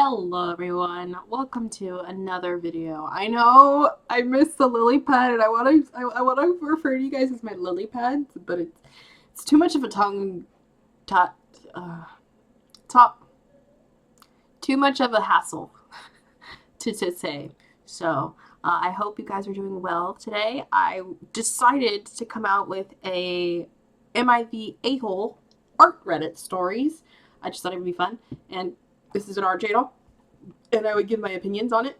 Hello everyone, welcome to another video. I know I missed the lily pad and I want to refer to you guys as my lily pads, but it's too much of a tot, top too much of a hassle to say. So I hope you guys are doing well today. I decided to come out with a Am I the A-hole art Reddit stories. I just thought it would be fun, and this is an art channel, and I would give my opinions on it.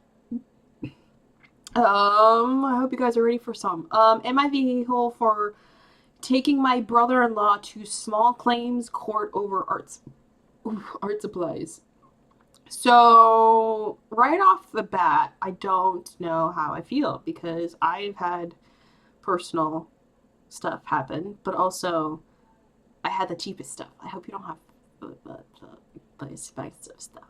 I hope you guys are ready for some. Am I the a-hole for taking my brother-in-law to small claims court over art supplies? So, right off the bat, I don't know how I feel because I've had personal stuff happen, but also I had the cheapest stuff. I hope you don't have the expensive stuff.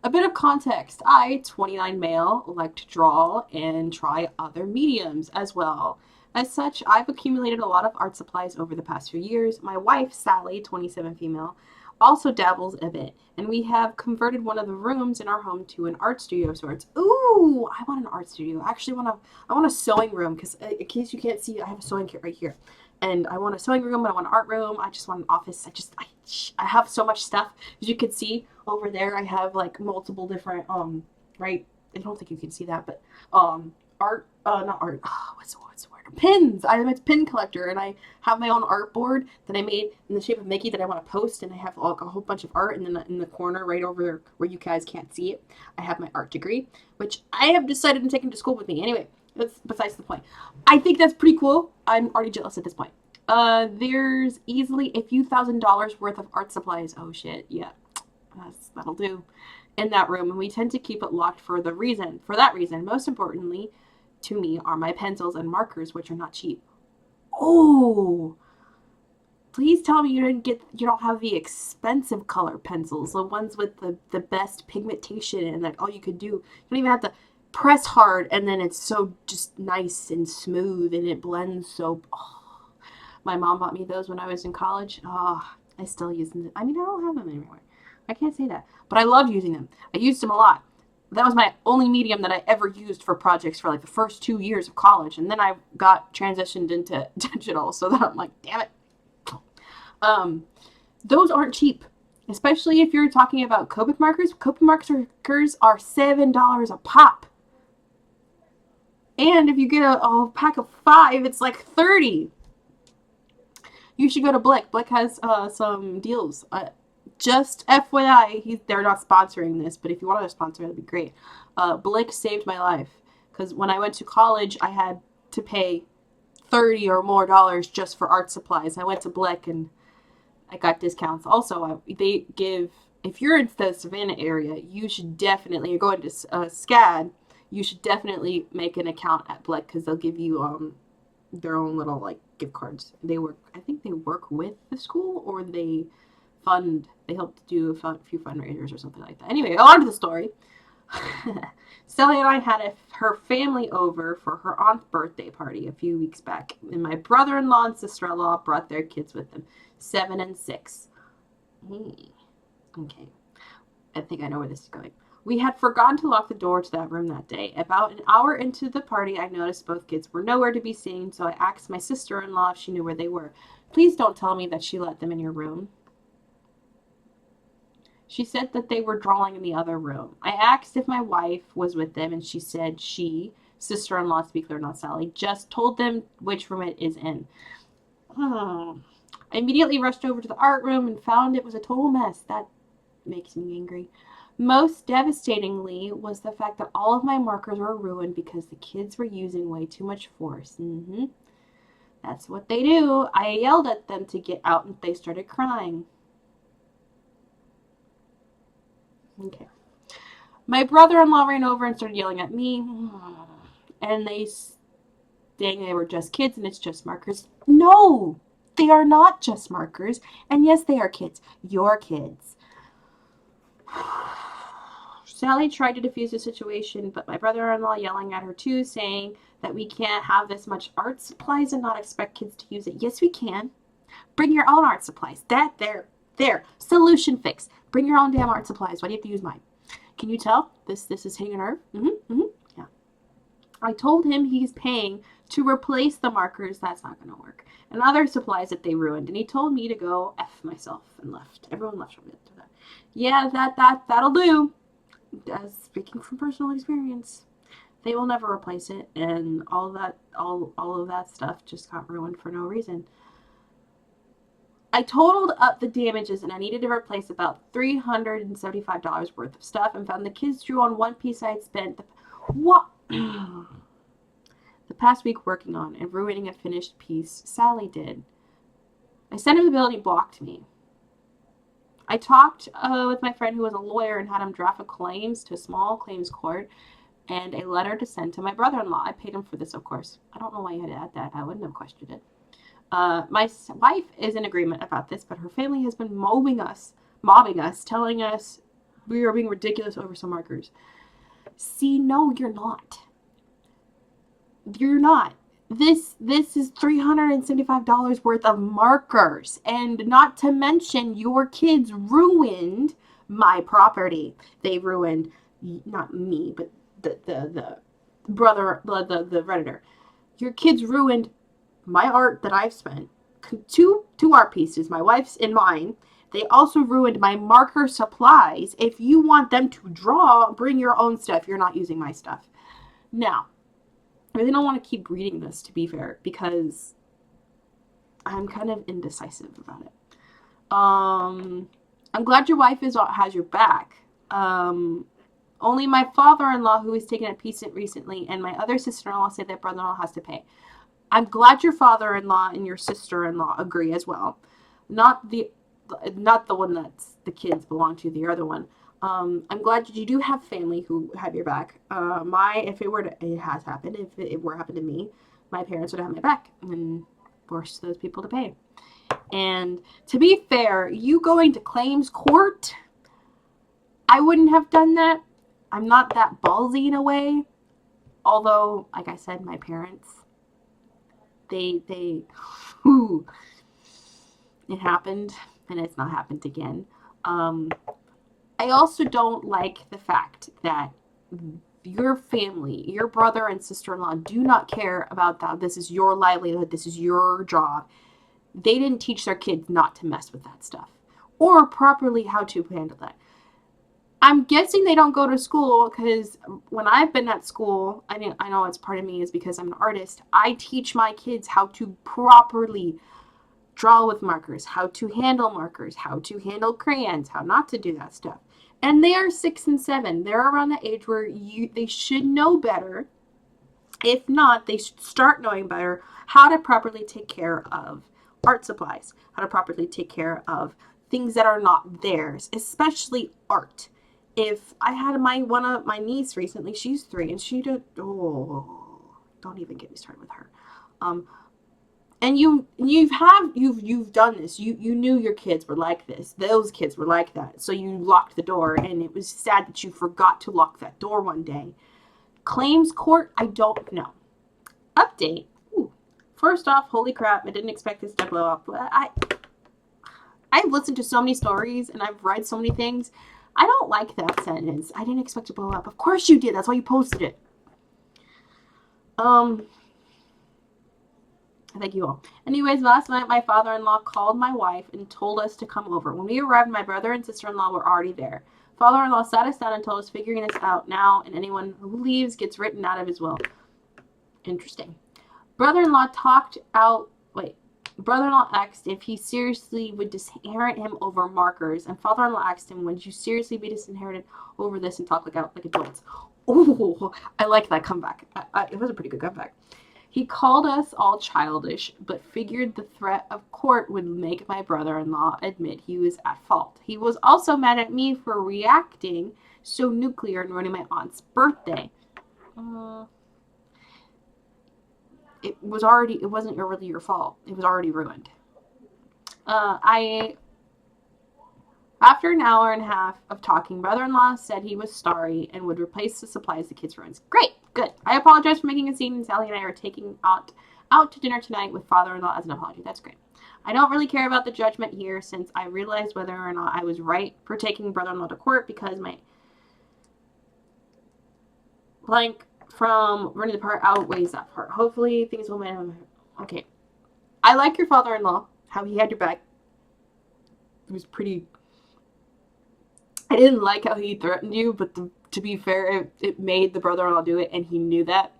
A bit of context. I, 29 male, like to draw and try other mediums as well. As such, I've accumulated a lot of art supplies over the past few years. My wife, Sally, 27 female, also dabbles a bit, and we have converted one of the rooms in our home to an art studio of sorts. Ooh, I want an art studio. I want a sewing room because in case you can't see, I have a sewing kit right here. And I want a sewing room, and I want an art room. I just want an office. I have so much stuff. As you can see over there, I have like multiple different right. I don't think you can see that, but art not art. Oh, what's the word? Pins. I'm a pin collector, and I have my own art board that I made in the shape of Mickey that I want to post, and I have like a whole bunch of art, and then in the corner right over there where you guys can't see it, I have my art degree, which I have decided to take into school with me. Anyway, that's besides the point. I think that's pretty cool. I'm already jealous at this point. There's easily a few $1,000s worth of art supplies. Oh shit, yeah, that'll do. In that room, and we tend to keep it locked for that reason. Most importantly, to me, are my pencils and markers, which are not cheap. Oh, please tell me you don't have the expensive color pencils, the ones with the best pigmentation, and like all you could do. You don't even have to press hard, and then it's so just nice and smooth, and it blends so. Oh, my mom bought me those when I was in college. Oh, I still use them. I mean, I don't have them anymore. I can't say that, but I love using them. I used them a lot. That was my only medium that I ever used for projects for like the first 2 years of college, and then I got transitioned into digital. So that I'm like, damn it. Those aren't cheap, especially if you're talking about Copic markers. Copic markers are $7 a pop, and if you get a pack of 5, it's like 30. You should go to Blick. Blick has some deals. Just FYI, they're not sponsoring this, but if you want to sponsor, that'd be great. Blick saved my life because when I went to college, I had to pay $30 or more just for art supplies. I went to Blick and I got discounts. Also, they give, if you're in the Savannah area, you should definitely, you're going to SCAD, you should definitely make an account at Blick because they'll give you their own little like gift cards. I think they work with the school, or they help to do a few fundraisers or something like that. Anyway, on to the story. Sally and I had her family over for her aunt's birthday party a few weeks back, and my brother-in-law and sister-in-law brought their kids with them, 7 and 6. Okay, I think I know where this is going. We had forgotten to lock the door to that room that day. About an hour into the party, I noticed both kids were nowhere to be seen, so I asked my sister-in-law if she knew where they were. Please don't tell me that she let them in your room. She said that they were drawing in the other room. I asked if my wife was with them, and she said sister-in-law, to be clear, not Sally, just told them which room it is in. I immediately rushed over to the art room and found it was a total mess. That makes me angry. Most devastatingly was the fact that all of my markers were ruined because the kids were using way too much force. That's what they do. I yelled at them to get out, and they started crying. Okay. My brother-in-law ran over and started yelling at me, and saying they were just kids and it's just markers. No, they are not just markers, and yes, they are kids. Your kids. Sally tried to defuse the situation, but my brother-in-law yelling at her too, saying that we can't have this much art supplies and not expect kids to use it. Yes, we can. Bring your own art supplies. There. Solution fix. Bring your own damn art supplies. Why do you have to use mine? Can you tell? This is hitting a nerve? Yeah. I told him he's paying to replace the markers. That's not going to work. And other supplies that they ruined. And he told me to go F myself and left. Everyone left from it. Yeah, that'll do. As speaking from personal experience, they will never replace it, and all of that stuff just got ruined for no reason. I totaled up the damages, and I needed to replace about $375 worth of stuff, and found the kids drew on one piece I had spent the past week working on and ruining a finished piece Sally did. I sent him the bill and he blocked me. I talked with my friend who was a lawyer and had him draft a claims to a small claims court and a letter to send to my brother-in-law. I paid him for this, of course. I don't know why you had to add that. I wouldn't have questioned it. My wife is in agreement about this, but her family has been mobbing us, telling us we are being ridiculous over some markers. See, no, you're not. You're not. This is $375 worth of markers, and not to mention your kids ruined my property. They ruined not me, but the brother, the redditor. Your kids ruined my art that I've spent. Two art pieces, my wife's and mine. They also ruined my marker supplies. If you want them to draw, bring your own stuff. You're not using my stuff. Now, I really don't want to keep reading this, to be fair, because I'm kind of indecisive about it. I'm glad your wife has your back. Only my father-in-law, who has taken a piece recently, and my other sister-in-law say that brother-in-law has to pay. I'm glad your father-in-law and your sister-in-law agree as well. Not the one that's the kids belong to, the other one. I'm glad you do have family who have your back. It has happened. If it were happened to me, my parents would have my back and force those people to pay. And to be fair, you going to claims court, I wouldn't have done that. I'm not that ballsy in a way. Although, like I said, my parents, it happened, and it's not happened again. I also don't like the fact that your family, your brother and sister-in-law do not care about that. This is your livelihood. This is your job. They didn't teach their kids not to mess with that stuff or properly how to handle that. I'm guessing they don't go to school because when I've been at school, I know it's part of me is because I'm an artist. I teach my kids how to properly draw with markers, how to handle markers, how to handle crayons, how not to do that stuff. And they are 6 and 7. They're around the age where they should know better. If not, they should start knowing better how to properly take care of art supplies, how to properly take care of things that are not theirs, especially art. If I had my niece recently, she's 3, and she don't even get me started with her. And you've done this. You knew your kids were like this. Those kids were like that. So you locked the door, and it was sad that you forgot to lock that door one day. Claims court, I don't know. Update. Ooh. First off, holy crap, I didn't expect this to blow up. I've listened to so many stories, and I've read so many things. I don't like that sentence. I didn't expect it to blow up. Of course you did. That's why you posted it. Thank you all. Anyways, last night my father-in-law called my wife and told us to come over. When we arrived, my brother and sister-in-law were already there. Father-in-law sat us down and told us figuring this out now, and anyone who leaves gets written out of his will. Interesting. Brother-in-law asked if he seriously would disinherit him over markers, and father-in-law asked him, would you seriously be disinherited over this and talk like adults? Oh, I like that comeback. It was a pretty good comeback. He called us all childish, but figured the threat of court would make my brother-in-law admit he was at fault. He was also mad at me for reacting so nuclear and ruining my aunt's birthday. It wasn't really your fault. It was already ruined. After an hour and a half of talking, brother-in-law said he was sorry and would replace the supplies the kids ruined. Great, good. I apologize for making a scene, and Sally and I are taking out to dinner tonight with father-in-law as an apology. That's great. I don't really care about the judgment here since I realized whether or not I was right for taking brother-in-law to court because my blank from running the part outweighs that part. Hopefully things will manage. Okay. I like your father-in-law, how he had your back. It was pretty. I didn't like how he threatened you, but to be fair, it made the brother-in-law do it, and he knew that.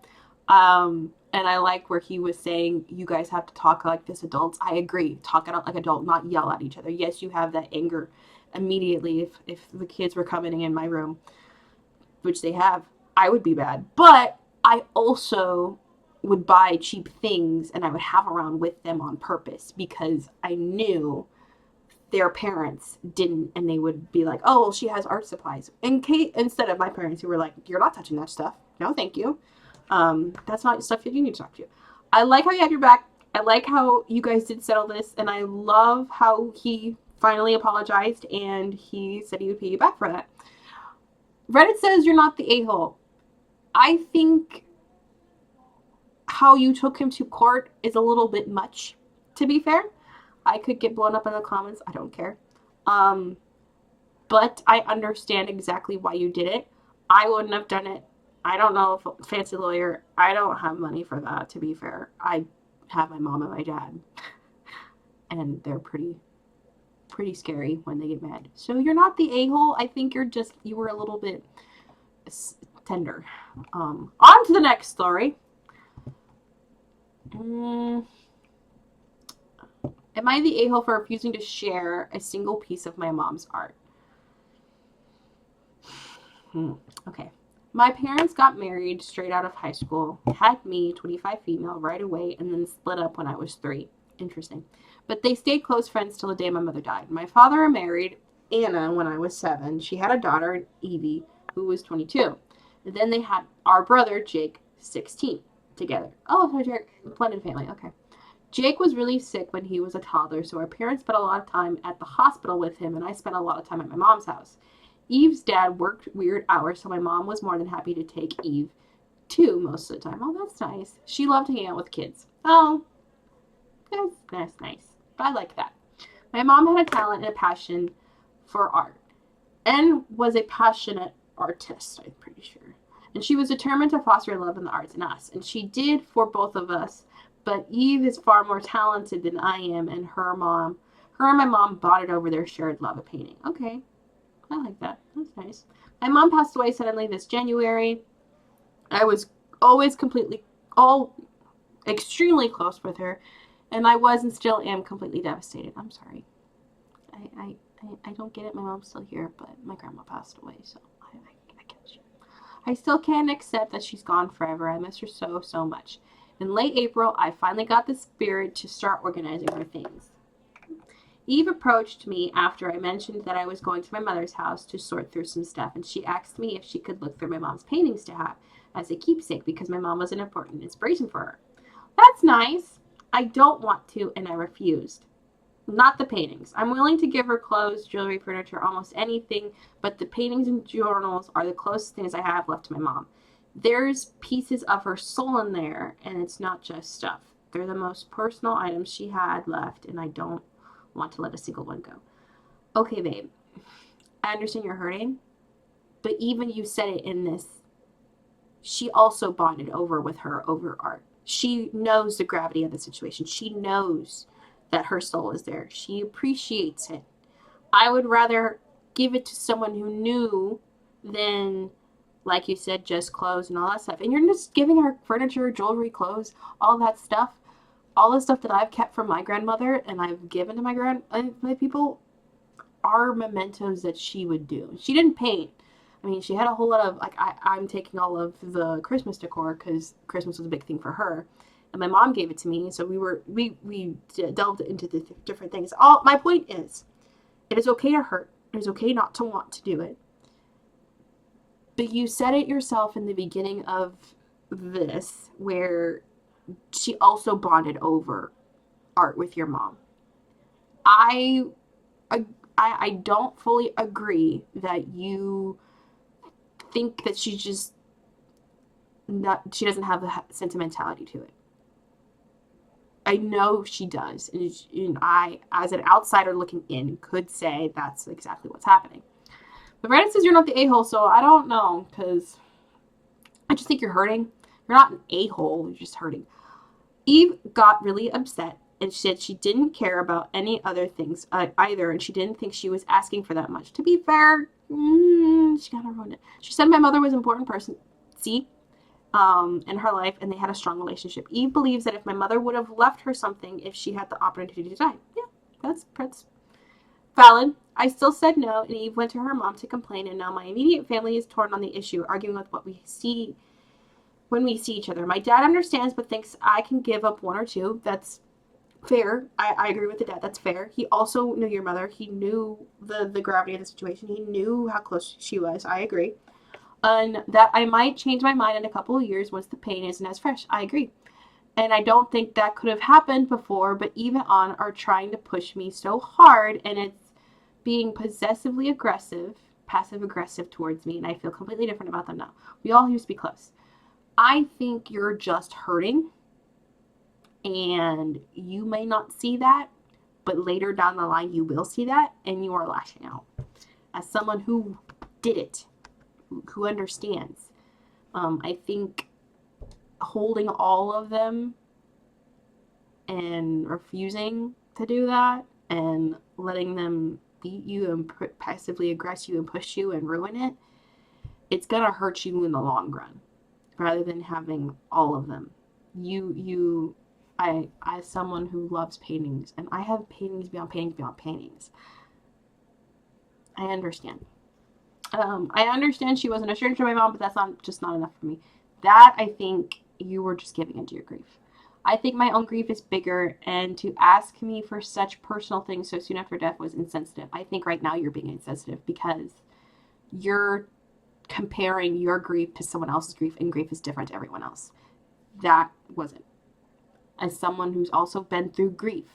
And I like where he was saying, you guys have to talk like this adults. I agree. Talk out like adult, not yell at each other. Yes, you have that anger immediately if the kids were coming in my room, which they have, I would be bad. But I also would buy cheap things and I would have around with them on purpose because I knew their parents didn't, and they would be like, oh, well, she has art supplies. Instead of my parents who were like, you're not touching that stuff. No, thank you. That's not stuff that you need to talk to. I like how you had your back. I like how you guys did settle this, and I love how he finally apologized and he said he would pay you back for that. Reddit says you're not the a-hole. I think how you took him to court is a little bit much, to be fair. I could get blown up in the comments. I don't care. Um, but I understand exactly why you did it. I wouldn't have done it. I don't know if fancy lawyer. I don't have money for that, to be fair. I have my mom and my dad, and they're pretty scary when they get mad. So you're not the a-hole. I think you were a little bit tender. On to the next story. Am I the a-hole for refusing to share a single piece of my mom's art? Okay. My parents got married straight out of high school, had me, 25 female, right away, and then split up when I was 3. Interesting. But they stayed close friends till the day my mother died. My father married Anna when I was 7. She had a daughter, Evie, who was 22. And then they had our brother, Jake, 16, together. Oh, so Jake, blended family. Okay. Jake was really sick when he was a toddler, so our parents spent a lot of time at the hospital with him, and I spent a lot of time at my mom's house. Eve's dad worked weird hours, so my mom was more than happy to take Eve, too, most of the time. Oh, that's nice. She loved hanging out with kids. Oh, that's nice. But I like that. My mom had a talent and a passion for art, and was a passionate artist, I'm pretty sure. And she was determined to foster love in the arts in us, and she did for both of us. But Eve is far more talented than I am, and her and my mom bonded over their shared love of painting. Okay, I like that. That's nice. My mom passed away suddenly this January. I was always extremely close with her, and I was and still am completely devastated. I'm sorry. I don't get it. My mom's still here, but my grandma passed away, so I get you. I still can't accept that she's gone forever. I miss her so, so much. In late April, I finally got the spirit to start organizing her things. Eve approached me after I mentioned that I was going to my mother's house to sort through some stuff, and she asked me if she could look through my mom's paintings to have as a keepsake because my mom was an important inspiration for her. That's nice. I don't want to, and I refused. Not the paintings. I'm willing to give her clothes, jewelry, furniture, almost anything, but the paintings and journals are the closest things I have left to my mom. There's pieces of her soul in there, and it's not just stuff. They're the most personal items she had left, and I don't want to let a single one go. Okay, babe. I understand you're hurting, but even you said it in this, she also bonded with her over art. She knows the gravity of the situation. She knows that her soul is there. She appreciates it. I would rather give it to someone who knew than, like you said, just clothes and all that stuff. And you're just giving her furniture, jewelry, clothes, all that stuff. All the stuff that I've kept from my grandmother and I've given to my people are mementos that she would do. She didn't paint. I mean, she had a whole lot of, like, I'm taking all of the Christmas decor because Christmas was a big thing for her. And my mom gave it to me, so we delved into the different things. My point is, it is okay to hurt. It is okay not to want to do it. But you said it yourself in the beginning of this, where she also bonded over art with your mom. I don't fully agree that you think that she doesn't have the sentimentality to it. I know she does. And I, as an outsider looking in, could say that's exactly what's happening. But Reddit says you're not the a-hole, so I don't know, because I just think you're hurting. You're not an a-hole, you're just hurting. Eve got really upset and said she didn't care about any other things either, and she didn't think she was asking for that much. To be fair, she kind of ruined it. She said my mother was an important person, see, in her life, and they had a strong relationship. Eve believes that if my mother would have left her something if she had the opportunity to die. Yeah, that's valid. I still said no, and Eve went to her mom to complain, and now my immediate family is torn on the issue, arguing with what we see when we see each other. My dad understands but thinks I can give up one or two. That's fair. I agree with the dad. That's fair. He also knew your mother. He knew the gravity of the situation. He knew how close she was. I agree. And that I might change my mind in a couple of years once the pain isn't as fresh. I agree. And I don't think that could have happened before, but even on are trying to push me so hard, and it's being possessively aggressive, passive aggressive towards me, and I feel completely different about them now. We all used to be close. I think you're just hurting, and you may not see that, but later down the line you will see that, and you are lashing out. As someone who did it, who understands, I think holding all of them and refusing to do that and letting them beat you and passively aggress you and push you and ruin it, it's gonna hurt you in the long run rather than having all of them. I, as someone who loves paintings, and I have paintings beyond paintings beyond paintings, I understand. I understand she wasn't a stranger to my mom, but that's not enough for me. That, I think you were just giving into your grief. I think my own grief is bigger, and to ask me for such personal things so soon after death was insensitive. I think right now you're being insensitive because you're comparing your grief to someone else's grief, and grief is different to everyone else. That wasn't. As someone who's also been through grief,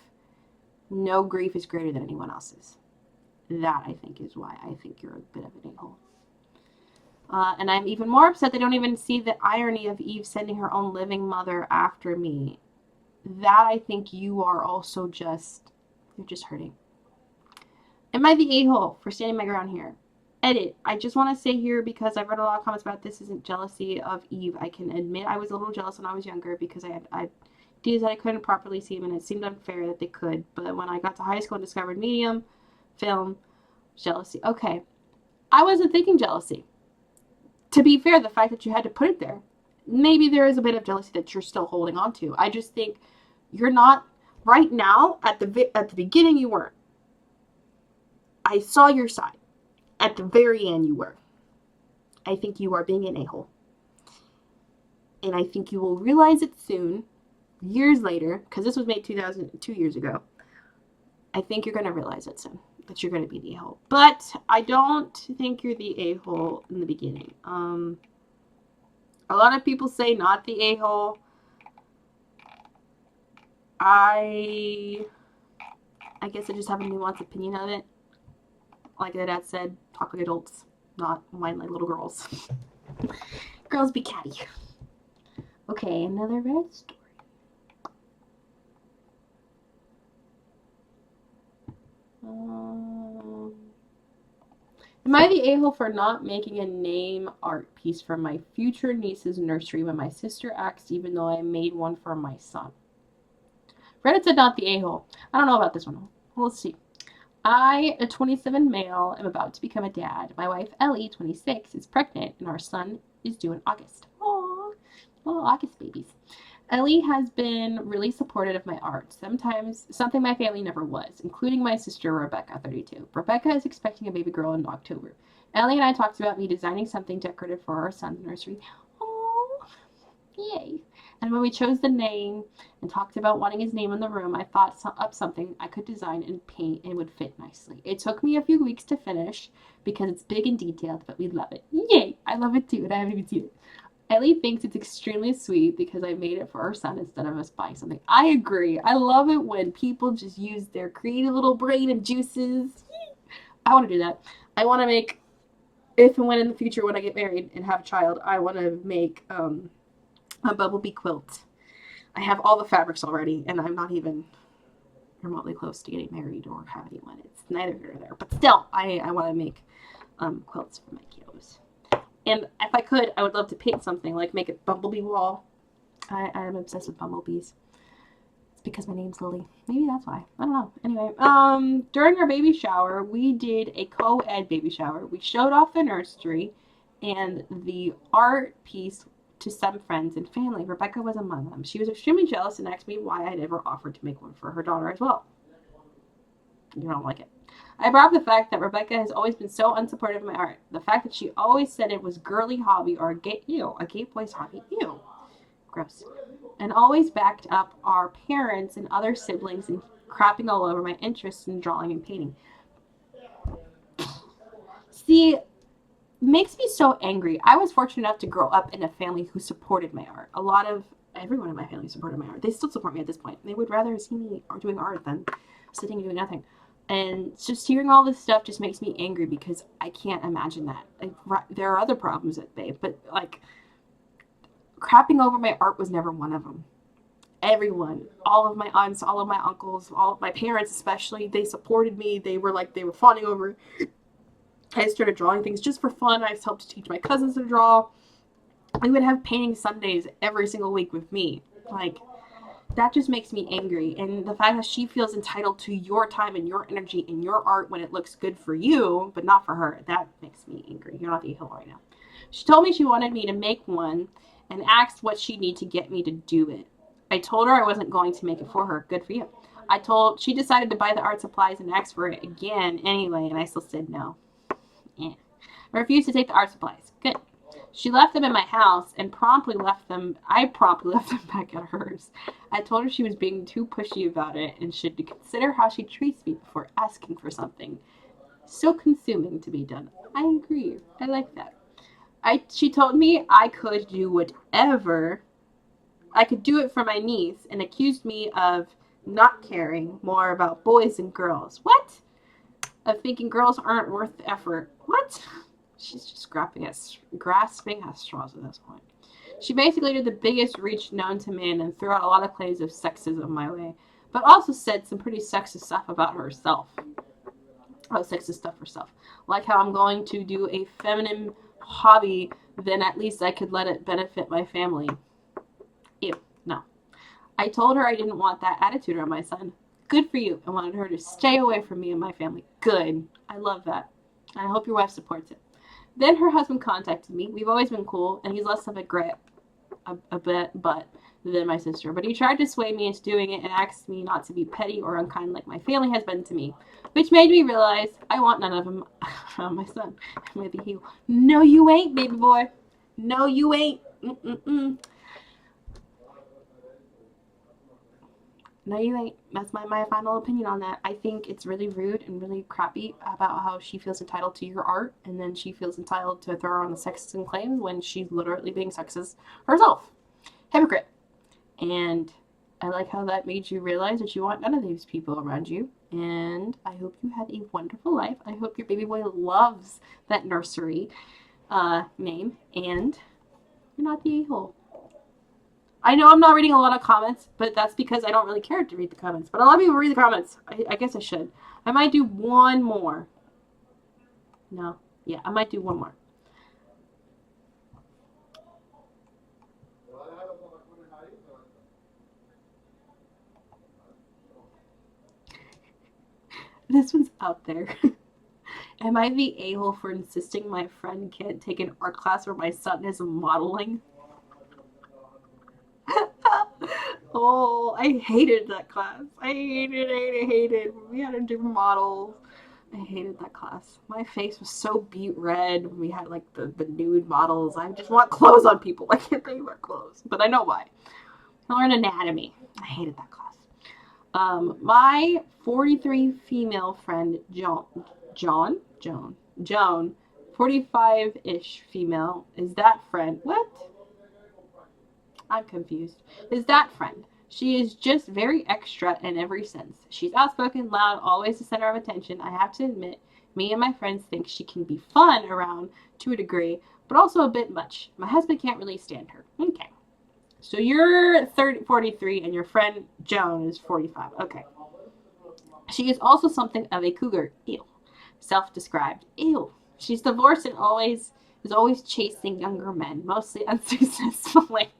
no grief is greater than anyone else's. That, I think, is why I think you're a bit of an a-hole. And I'm even more upset they don't even see the irony of Eve sending her own living mother after me. That, I think you are also you're just hurting. Am I the a-hole for standing my ground here? Edit. I just want to say here, because I've read a lot of comments about this isn't jealousy of Eve. I can admit I was a little jealous when I was younger because I had ideas that I couldn't properly see, and it seemed unfair that they could. But when I got to high school and discovered medium, film, jealousy. Okay. I wasn't thinking jealousy. To be fair, the fact that you had to put it there, maybe there is a bit of jealousy that you're still holding on to. I just think you're not right now. At the beginning, you weren't. I saw your side. At the very end, you were. I think you are being an a-hole, and I think you will realize it soon, years later, because this was made 2 years ago. I think you're going to realize it soon, that you're going to be the a-hole. But I don't think you're the a-hole in the beginning. A lot of people say not the a-hole. I guess I just have a nuanced opinion of it. Like the dad said, talk like adults, not whine like little girls. Girls be catty. Okay, another red story. Am I the a-hole for not making a name art piece for my future niece's nursery when my sister asked, even though I made one for my son? Reddit said not the a-hole. I don't know about this one. Let's see. I, a 27 male, am about to become a dad. My wife, Ellie, 26, is pregnant, and our son is due in August. Aww. Oh, August babies. Ellie has been really supportive of my art, sometimes something my family never was, including my sister Rebecca, 32. Rebecca is expecting a baby girl in October. Ellie and I talked about me designing something decorative for our son's nursery. Oh, yay. And when we chose the name and talked about wanting his name in the room, I thought up something I could design and paint and would fit nicely. It took me a few weeks to finish because it's big and detailed, but we love it. Yay! I love it too, and I haven't even seen it. Ellie thinks it's extremely sweet because I made it for our son instead of us buying something. I agree. I love it when people just use their creative little brain and juices. I want to do that. I want to make, if and when in the future when I get married and have a child, I want to make a bumblebee quilt. I have all the fabrics already, and I'm not even remotely close to getting married or have anyone. It's neither here nor there. But still, I want to make quilts for my kiddos. And if I could, I would love to paint something, like make a bumblebee wall. I'm obsessed with bumblebees. It's because my name's Lily. Maybe that's why. I don't know. Anyway, during our baby shower, we did a co-ed baby shower. We showed off the nursery and the art piece to some friends and family. Rebecca was among them. She was extremely jealous and asked me why I'd ever offered to make one for her daughter as well. You don't like it. I brought up the fact that Rebecca has always been so unsupportive of my art. The fact that she always said it was girly hobby or a gay boy's hobby. Ew. Gross. And always backed up our parents and other siblings in crapping all over my interest in drawing and painting. See, makes me so angry. I was fortunate enough to grow up in a family who supported my art. Everyone in my family supported my art. They still support me at this point. They would rather see me doing art than sitting and doing nothing. And just hearing all this stuff just makes me angry because I can't imagine that. Like, there are other problems at bay, but like crapping over my art was never one of them. Everyone, all of my aunts, all of my uncles, all of my parents especially, they supported me. They were fawning over. I started drawing things just for fun. I helped teach my cousins to draw. We would have painting Sundays every single week with me. Like, that just makes me angry. And the fact that she feels entitled to your time and your energy and your art when it looks good for you, but not for her, that makes me angry. You're not the a-hole right now. She told me she wanted me to make one and asked what she'd need to get me to do it. I told her I wasn't going to make it for her. Good for you. She decided to buy the art supplies and asked for it again anyway, and I still said no. I refused to take the art supplies. Good. She left them in my house and I promptly left them back at hers. I told her she was being too pushy about it and should consider how she treats me before asking for something so consuming to be done. I agree. I like that. She told me I could do whatever. I could do it for my niece and accused me of not caring more about boys and girls. What? Of thinking girls aren't worth the effort. What? She's just grasping at straws at this point. She basically did the biggest reach known to man and threw out a lot of claims of sexism my way, but also said some pretty sexist stuff about herself. Sexist stuff herself. Like how I'm going to do a feminine hobby, then at least I could let it benefit my family. Ew, no. I told her I didn't want that attitude around my son. Good for you. I wanted her to stay away from me and my family. Good. I love that. I hope your wife supports it. Then her husband contacted me. We've always been cool, and he's less of a butt than my sister. But he tried to sway me into doing it and asked me not to be petty or unkind like my family has been to me, which made me realize I want none of him around my son. Maybe he will. No, you ain't, baby boy. No, you ain't. Mm-mm-mm. No, you ain't. That's my final opinion on that. I think it's really rude and really crappy about how she feels entitled to your art, and then she feels entitled to throw on the sexism claims when she's literally being sexist herself. Hypocrite. And I like how that made you realize that you want none of these people around you. And I hope you had a wonderful life. I hope your baby boy loves that nursery name, and you're not the a-hole. I know I'm not reading a lot of comments, but that's because I don't really care to read the comments. But a lot of people read the comments. I guess I should. I might do one more. No. Yeah, I might do one more. This one's out there. Am I the a-hole for insisting my friend can't take an art class where my son is modeling? Oh, I hated that class. I hated. We had to do models. I hated that class. My face was so beet red when we had like the nude models. I just want clothes on people. Why can't they wear clothes? But I know why. I learned anatomy. I hated that class. My 43 female friend Joan, 45-ish female, is that friend. What? I'm confused. Is that friend. She is just very extra in every sense. She's outspoken, loud, always the center of attention. I have to admit, me and my friends think she can be fun around to a degree, but also a bit much. My husband can't really stand her. Okay. So you're 43 and your friend Joan is 45. Okay. She is also something of a cougar. Ew. Self-described. Ew. She's divorced and always chasing younger men, mostly unsuccessfully.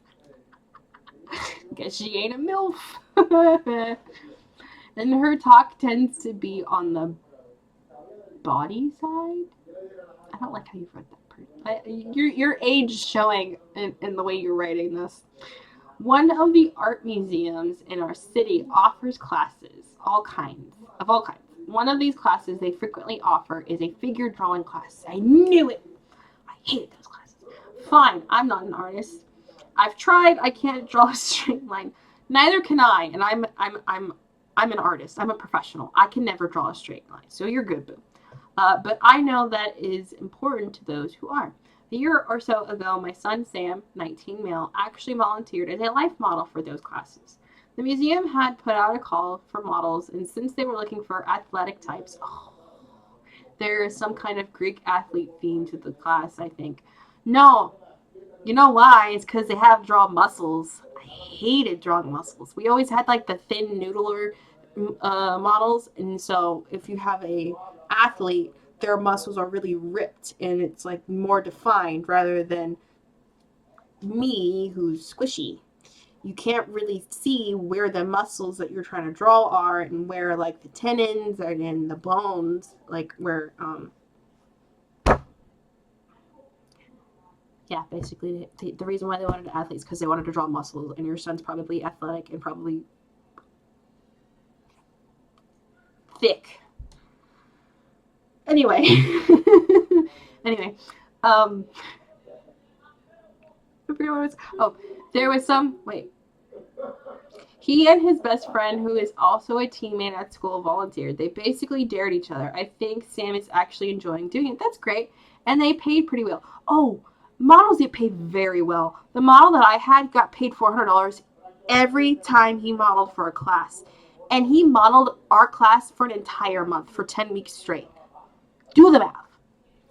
Guess she ain't a MILF. And her talk tends to be on the body side. I don't like how you wrote that. Your age showing in the way you're writing this. One of the art museums in our city offers classes, all kinds. One of these classes they frequently offer is a figure drawing class. I knew it. I hated those classes. Fine, I'm not an artist. I've tried. I can't draw a straight line. Neither can I, and I'm an artist. I'm a professional. I can never draw a straight line. So you're good, boo. But I know that is important to those who are. A year or so ago, my son Sam, 19 male, actually volunteered as a life model for those classes. The museum had put out a call for models, and since they were looking for athletic types, there is some kind of Greek athlete theme to the class, I think. No, you know why? It's because they have to draw muscles. I hated drawing muscles. We always had like the thin noodler models, and so if you have a athlete, their muscles are really ripped and it's like more defined rather than me who's squishy. You can't really see where the muscles that you're trying to draw are and where like the tendons and in the bones, like where yeah, basically the reason why they wanted athletes because they wanted to draw muscles, and your son's probably athletic and probably thick. Anyway, anyway, um, I forget what it was. Oh, there was some. Wait, he and his best friend, who is also a teammate at school, volunteered. They basically dared each other. I think Sam is actually enjoying doing it. That's great. And they paid pretty well. Oh, models get paid very well. The model that I had got paid $400 every time he modeled for a class. And he modeled our class for an entire month, for 10 weeks straight. Do the math.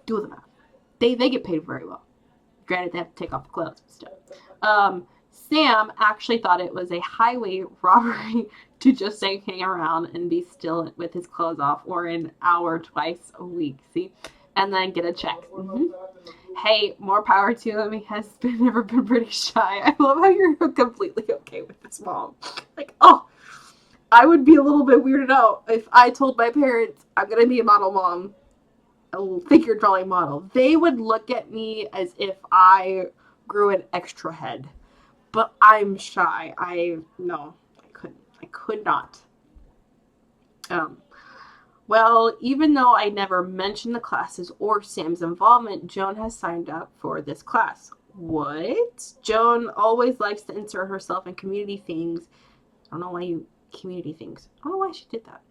Do the math. They get paid very well. Granted, they have to take off the clothes, but still. Sam actually thought it was a highway robbery to just hang around and be still with his clothes off or an hour twice a week, see? And then get a check. Mm-hmm. Hey, more power to him. He has never been pretty shy. I love how you're completely okay with this, mom. Like, oh, I would be a little bit weirded out if I told my parents I'm going to be a model mom, a figure drawing model. They would look at me as if I grew an extra head. But I'm shy. No, I couldn't. I could not. Um, well, even though I never mentioned the classes or Sam's involvement, Joan has signed up for this class. What? Joan always likes to insert herself in community things. I don't know why you community things. I don't know why she did that.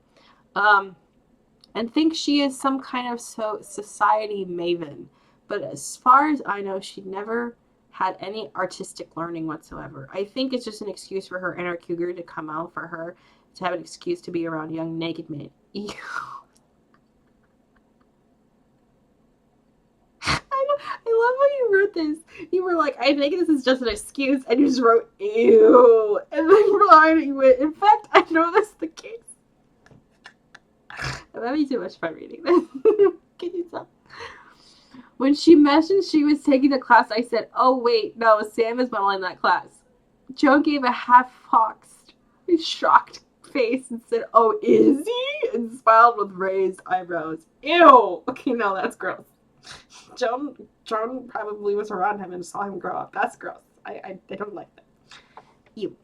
And thinks she is some kind of society maven. But as far as I know, she never had any artistic learning whatsoever. I think it's just an excuse for her inner cougar to come out, for her to have an excuse to be around young naked men. Ew. I love how you wrote this. You were like, I think this is just an excuse, and you just wrote, ew. And then behind it you went, in fact, I know that's the case. I'm having too much fun reading this. Can you stop? When she mentioned she was taking the class, I said, oh, wait, no, Sam is modeling that class. Joan gave a half-foxed, shocked face and said, oh, is he? And smiled with raised eyebrows. Ew. Okay, no, that's gross. Joan probably was around him and saw him grow up. That's gross. I don't like that. Ew.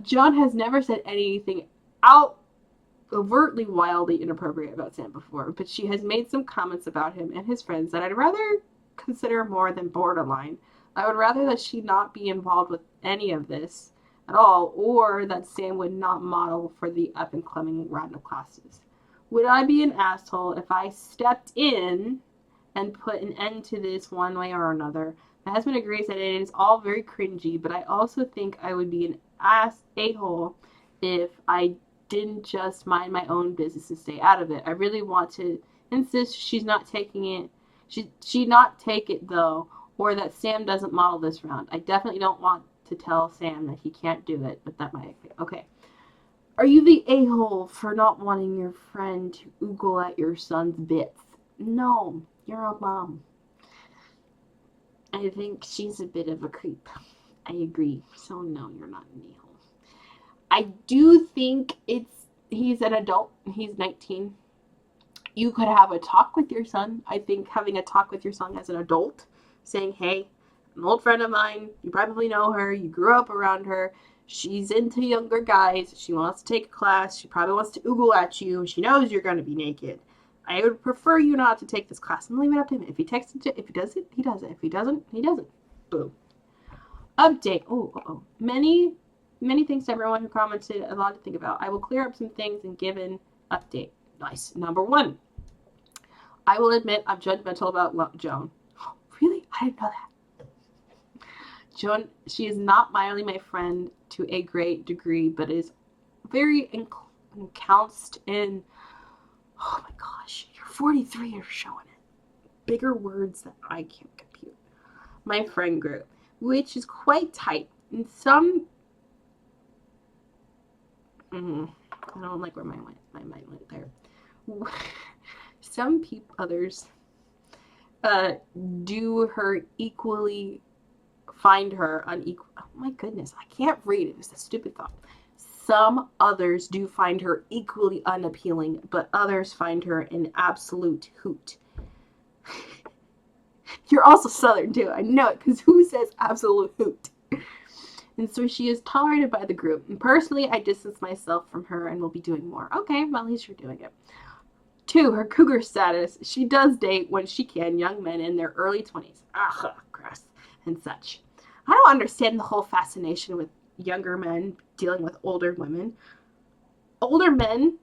Joan has never said anything overtly wildly inappropriate about Sam before, but she has made some comments about him and his friends that I'd rather consider more than borderline. I would rather that she not be involved with any of this at all, or that Sam would not model for the up and coming round of classes. Would I be an asshole if I stepped in and put an end to this one way or another? My husband agrees that it is all very cringy, but I also think I would be an a-hole if I didn't just mind my own business and stay out of it. I really want to insist she's not taking it. She not take it though, or that Sam doesn't model this round. I definitely don't want to tell Sam that he can't do it, but that might be okay. Are you the a-hole for not wanting your friend to oogle at your son's bits? No, you're a mom. I think she's a bit of a creep. I agree. So no, you're not an a-hole. I do think he's an adult. He's 19. You could have a talk with your son. I think having a talk with your son as an adult, saying, hey, an old friend of mine, you probably know her, you grew up around her, she's into younger guys, she wants to take a class, she probably wants to oogle at you, she knows you're going to be naked. I would prefer you not to take this class and leave it up to him. If he takes it, if he does it, he does it. If he doesn't, he doesn't. Boom. Update. Oh. Many thanks to everyone who commented. A lot to think about. I will clear up some things and give an update. Nice. Number 1. I will admit I'm judgmental about Joan. Oh, really? I didn't know that. Joan, she is not only my friend to a great degree, but is very encountered in, oh my gosh, you're 43, you're showing it. Bigger words that I can't compute. My friend group, which is quite tight. And some, I don't like where my mind went there. Some people, others, do her equally, find her unequal. Oh my goodness, I can't read. It was a stupid thought. Some others do find her equally unappealing, but others find her an absolute hoot. You're also Southern too. I know it, because who says absolute hoot? And so she is tolerated by the group. And personally, I distance myself from her and will be doing more. Okay, well, at least you're doing it. 2, her cougar status. She does date, when she can, young men in their early 20s. Ugh, gross. And such. I don't understand the whole fascination with younger men dealing with older women. Older men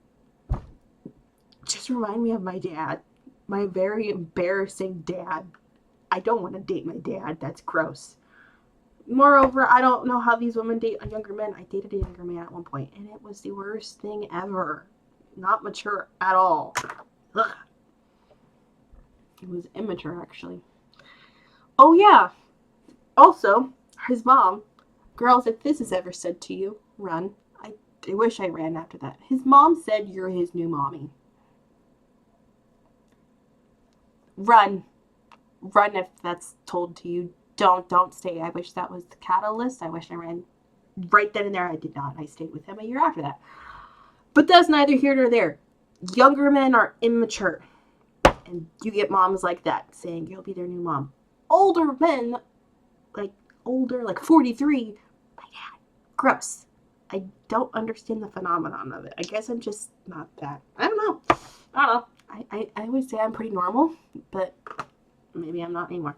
just remind me of my dad. My very embarrassing dad. I don't want to date my dad. That's gross. Moreover, I don't know how these women date younger men. I dated a younger man at one point, and it was the worst thing ever. Not mature at all. Ugh. It was immature, actually. Oh, yeah. Also, his mom. Girls, if this is ever said to you, run. I wish I ran after that. His mom said you're his new mommy. Run. Run if that's told to you. Don't stay. I wish that was the catalyst. I wish I ran right then and there. I did not. I stayed with him a year after that. But that's neither here nor there. Younger men are immature. And you get moms like that saying you'll be their new mom. Older men, like 43, my dad, gross. I don't understand the phenomenon of it. I guess I'm just not that. I don't know. I would say I'm pretty normal, but maybe I'm not anymore.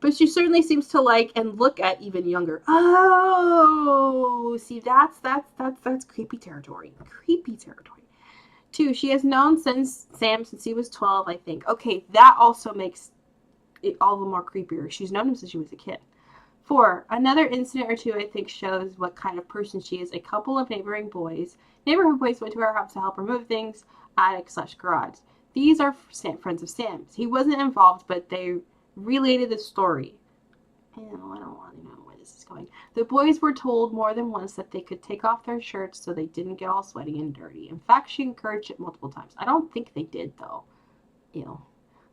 But she certainly seems to like and look at even younger. Oh, see, that's creepy territory. Creepy territory. 2, she has known Sam since he was 12, I think. Okay, that also makes it all the more creepier. She's known him since she was a kid. 4, another incident or two I think shows what kind of person she is. A couple of neighborhood boys went to her house to help her move things, attic/garage. These are friends of Sam's. He wasn't involved, but they related the story. I don't want to know where this is going. The boys were told more than once that they could take off their shirts so they didn't get all sweaty and dirty. In fact, she encouraged it multiple times. I don't think they did, though. Ew.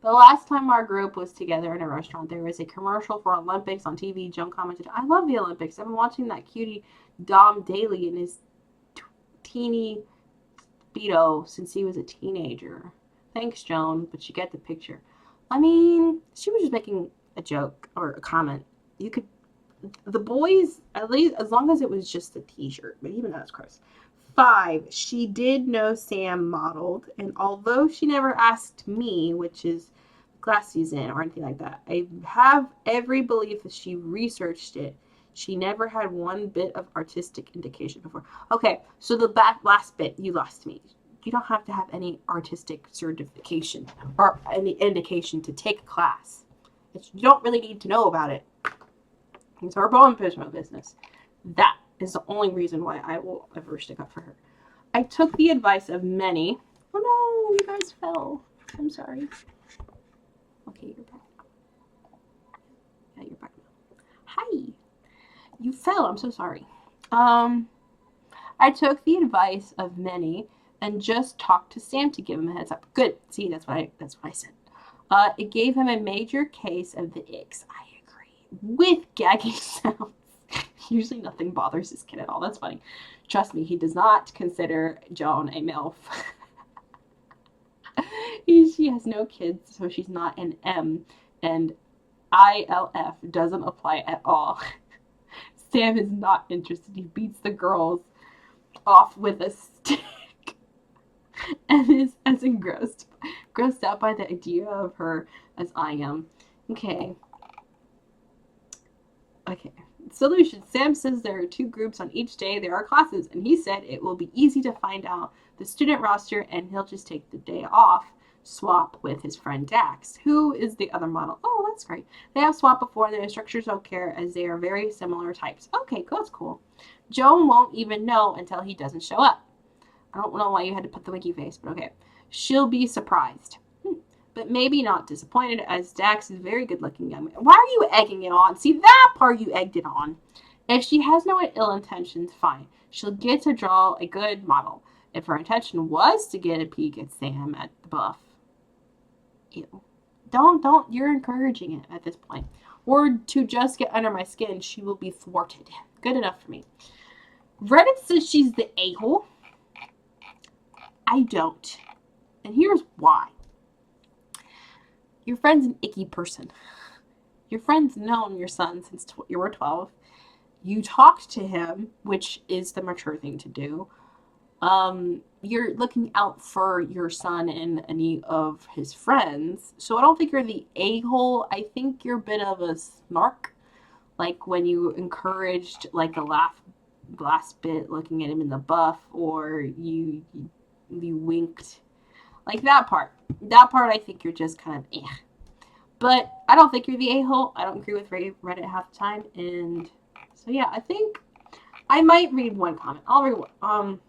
The last time our group was together in a restaurant, there was a commercial for Olympics on TV. Joan commented, I love the Olympics. I've been watching that cutie Dom Daly in his teeny speedo since he was a teenager. Thanks, Joan, but you get the picture. I mean, she was just making a joke or a comment. The boys, at least, as long as it was just a t-shirt, but even that's gross. 5, she did know Sam modeled, and although she never asked me, which is class she's in or anything like that, I have every belief that she researched it. She never had one bit of artistic indication before. Okay, so the last bit, you lost me. You don't have to have any artistic certification or any indication to take a class. You don't really need to know about it. It's her bone business. That is the only reason why I will ever stick up for her. I took the advice of many. Oh no, you guys fell. I'm sorry. Okay, you're back. Yeah, you're back now. Still, I'm so sorry. Um, I took the advice of many and just talked to Sam to give him a heads up. Good. See, that's what I said. It gave him a major case of the icks. I agree. With gagging sounds. Usually nothing bothers this kid at all. That's funny. Trust me, he does not consider Joan a MILF. She has no kids, so she's not an M. And ILF doesn't apply at all. Sam is not interested. He beats the girls off with a stick and is as grossed out by the idea of her as I am. Okay. Okay. Solution. Sam says there are 2 groups on each day there are classes, and he said it will be easy to find out the student roster and he'll just take the day off, swap with his friend Dax, who is the other model. Oh, that's great. They have swapped before, the instructors don't care as they are very similar types. Okay, that's cool. Joan won't even know until he doesn't show up. I don't know why you had to put the winky face, but okay. She'll be surprised. But maybe not disappointed, as Dax is a very good-looking young man. Why are you egging it on? See, that part you egged it on. If she has no ill intentions, fine. She'll get to draw a good model. If her intention was to get a peek at Sam at the buff, ew. Don't, you're encouraging it at this point. Or to just get under my skin, she will be thwarted. Good enough for me. Reddit says she's the a-hole. I don't. And here's why. Your friend's an icky person. Your friend's known your son since you were 12. You talked to him, which is the mature thing to do. You're looking out for your son and any of his friends. So I don't think you're the a-hole. I think you're a bit of a snark. Like when you encouraged like the last bit looking at him in the buff, or you winked. Like that part. That part I think you're just kind of eh. But I don't think you're the a-hole. I don't agree with Reddit half the time. And so yeah, I think I might read one comment. I'll read one.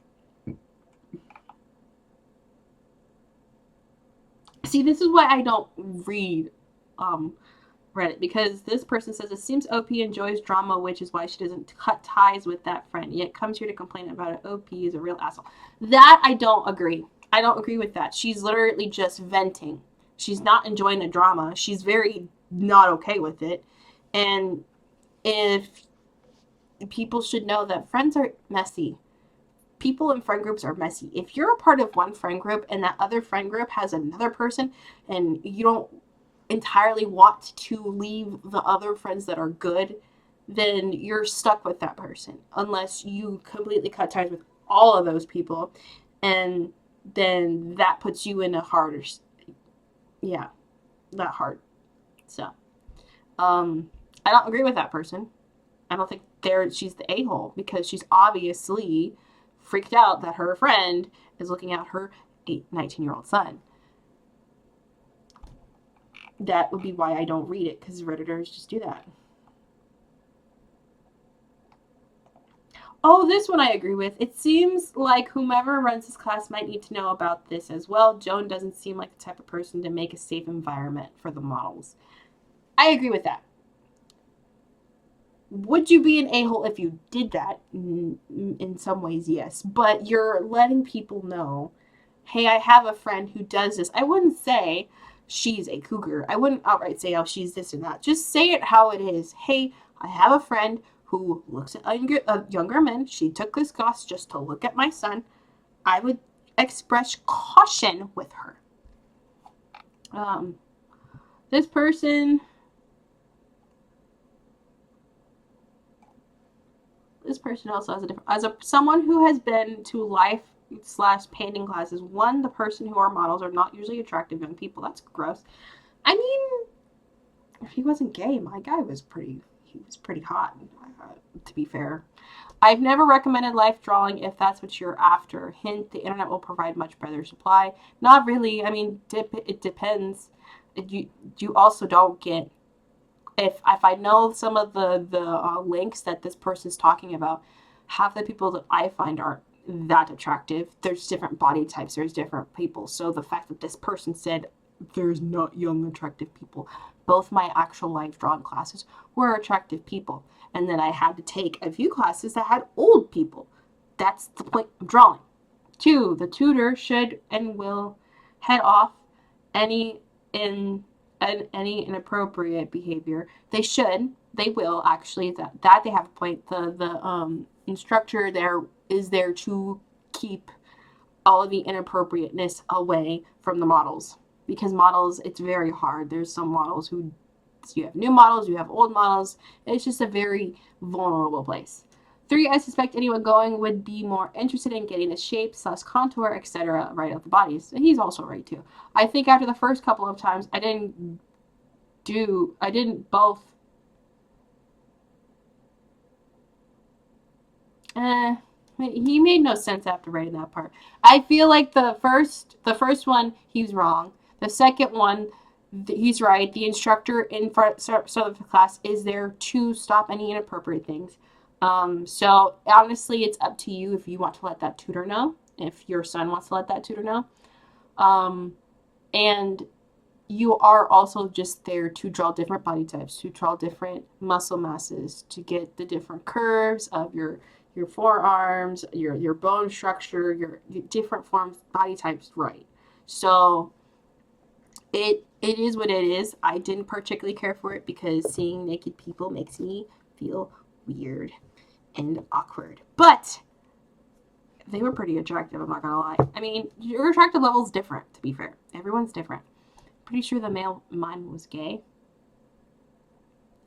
See, this is why I don't read Reddit, because this person says it seems OP enjoys drama, which is why she doesn't cut ties with that friend, yet comes here to complain about it. OP is a real asshole. That I don't agree. I don't agree with that. She's literally just venting. She's not enjoying the drama. She's very not okay with it. And if people should know that friends are messy. People in friend groups are messy. If you're a part of one friend group and that other friend group has another person and you don't entirely want to leave the other friends that are good, then you're stuck with that person unless you completely cut ties with all of those people, and then that puts you in a harder, yeah, that hard. So I don't agree with that person. I don't think she's the a-hole, because she's obviously freaked out that her friend is looking at her 19-year-old son. That would be why I don't read it, because Redditors just do that. Oh, this one I agree with. It seems like whomever runs this class might need to know about this as well. Joan doesn't seem like the type of person to make a safe environment for the models. I agree with that. Would you be an a-hole if you did that? In some ways, yes. But you're letting people know, hey, I have a friend who does this. I wouldn't say she's a cougar. I wouldn't outright say, oh, she's this and that. Just say it how it is. Hey, I have a friend who looks at younger men. She took this class just to look at my son. I would express caution with her. This person also has a different, someone who has been to life/painting classes. One, the person who are models are not usually attractive young people. That's gross. I mean, if he wasn't gay, my guy was pretty hot, to be fair. I've never recommended life drawing if that's what you're after. Hint, the internet will provide much better supply. Not really. I mean, it depends. You also don't get, if I know some of the links that this person's talking about, half the people that I find aren't that attractive. There's different body types. There's different people. So the fact that this person said there's not young, attractive people. Both my actual life drawing classes were attractive people. And then I had to take a few classes that had old people. That's the point of drawing. Two, the tutor should and will head off any in any inappropriate behavior. They should. They will actually. That they have a point. The instructor there is there to keep all of the inappropriateness away from the models, because models, it's very hard. There's some models who, so you have new models, you have old models. It's just a very vulnerable place. Three, I suspect anyone going would be more interested in getting the shape, / contour, etc. right of the bodies. And he's also right too. I think after the first couple of times, I didn't both. He made no sense after writing that part. I feel like the first one he's wrong. The second one he's right. The instructor in front of the class is there to stop any inappropriate things. So honestly, it's up to you if you want to let that tutor know. If your son wants to let that tutor know, and you are also just there to draw different body types, to draw different muscle masses, to get the different curves of your forearms, your bone structure, your different forms, body types right. So it is what it is. I didn't particularly care for it because seeing naked people makes me feel weird and awkward. But they were pretty attractive, I'm not gonna lie. I mean, your attractive level is different, to be fair. Everyone's different. Pretty sure the male mine was gay.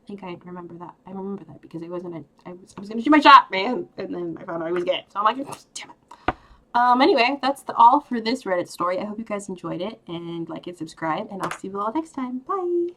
I think I remember that. I remember that because I was gonna shoot my shot, man, and then I found out I was gay. So I'm like, damn it. Anyway, that's all for this Reddit story. I hope you guys enjoyed it, and like and subscribe, and I'll see you all next time. Bye.